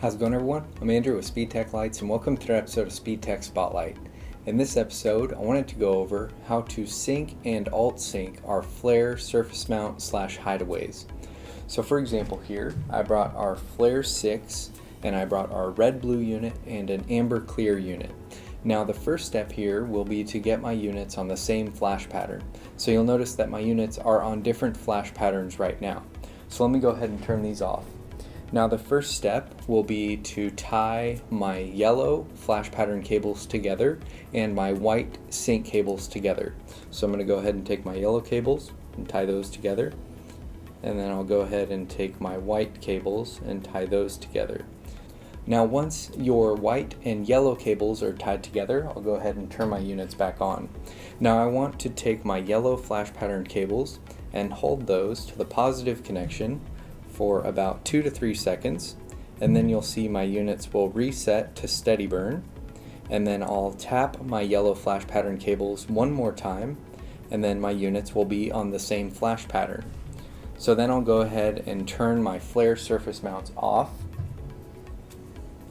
How's it going, everyone? I'm Andrew with SpeedTech Lights, and welcome to another episode of SpeedTech SpotLight. In this episode, I wanted to go over how to sync and alt-sync our Flare surface mount / hideaways. So for example here, I brought our Flare 6 and I brought our red-blue unit and an amber-clear unit. Now the first step here will be to get my units on the same flash pattern. So you'll notice that my units are on different flash patterns right now. So let me go ahead and turn these off. Now the first step will be to tie my yellow flash pattern cables together and my white sync cables together. So I'm going to go ahead and take my yellow cables and tie those together, and then I'll go ahead and take my white cables and tie those together. Now once your white and yellow cables are tied together, I'll go ahead and turn my units back on. Now I want to take my yellow flash pattern cables and hold those to the positive connection for about 2 to 3 seconds, and then you'll see my units will reset to steady burn, and then I'll tap my yellow flash pattern cables one more time, and then my units will be on the same flash pattern. So then I'll go ahead and turn my Flare surface mounts off,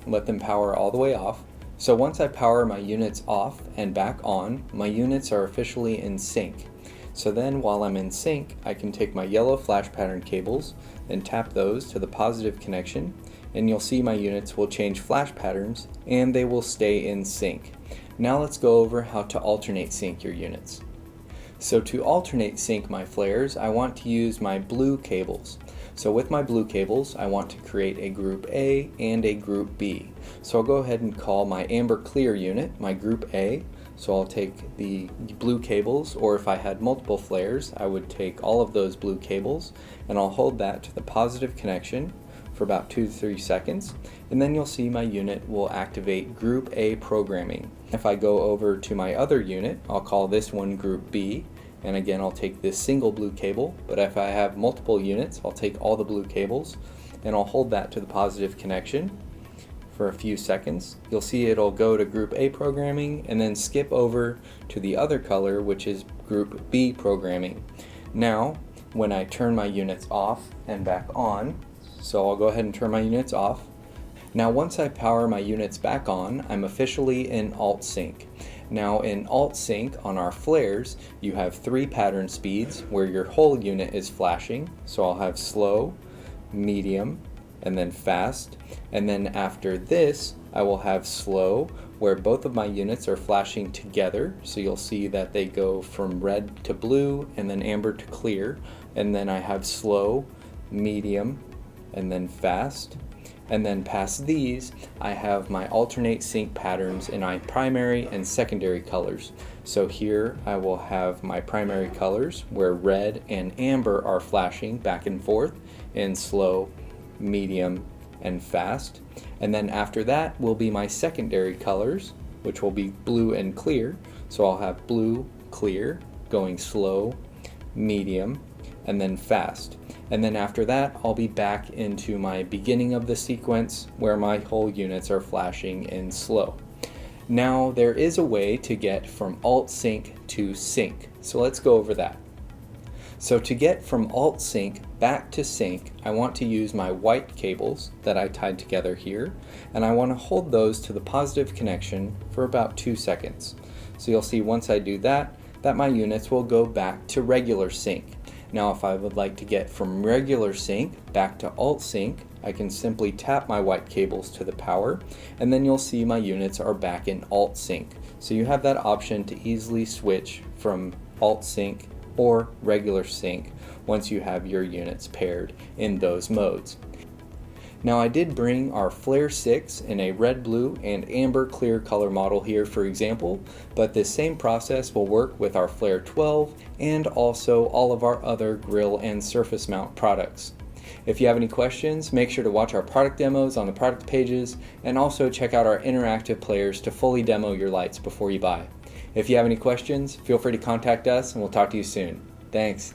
let them power all the way off. So once I power my units off and back on, my units are officially in sync. So then while I'm in sync, I can take my yellow flash pattern cables and tap those to the positive connection, and you'll see my units will change flash patterns and they will stay in sync. Now let's go over how to alternate sync your units. So to alternate sync my flares, I want to use my blue cables. So with my blue cables, I want to create a group A and a group B. So I'll go ahead and call my amber clear unit my group A. So I'll take the blue cables, or if I had multiple flares, I would take all of those blue cables and I'll hold that to the positive connection for about 2 to 3 seconds, and then you'll see my unit will activate group A programming. If I go over to my other unit, I'll call this one group B, and again I'll take this single blue cable, but if I have multiple units, I'll take all the blue cables and I'll hold that to the positive connection for a few seconds. You'll see it'll go to group A programming and then skip over to the other color, which is group B programming. Now when I turn my units off and back on, so I'll go ahead and turn my units off. Now once I power my units back on, I'm officially in alt sync. Now in alt sync on our flares, you have 3 pattern speeds where your whole unit is flashing. So I'll have slow, medium, and then fast, and then after this I will have slow, where both of my units are flashing together, so you'll see that they go from red to blue and then amber to clear, and then I have slow, medium, and then fast, and then past these I have my alternate sync patterns in my primary and secondary colors. So here I will have my primary colors where red and amber are flashing back and forth in slow, medium, and fast, and then after that will be my secondary colors, which will be blue and clear. So I'll have blue, clear, going slow, medium, and then fast, and then after that I'll be back into my beginning of the sequence where my whole units are flashing in slow. Now there is a way to get from alt sync to sync, so let's go over that. So to get from alt sync back to sync, I want to use my white cables that I tied together here, and I want to hold those to the positive connection for about 2 seconds. So you'll see once I do that my units will go back to regular sync. Now if I would like to get from regular sync back to alt sync, I can simply tap my white cables to the power, and then you'll see my units are back in alt sync. So you have that option to easily switch from alt sync or regular sync once you have your units paired in those modes. Now I did bring our Flare 6 in a red, blue, and amber clear color model here for example, but this same process will work with our Flare 12 and also all of our other grill and surface mount products. If you have any questions, make sure to watch our product demos on the product pages, and also check out our interactive players to fully demo your lights before you buy. If you have any questions, feel free to contact us and we'll talk to you soon. Thanks.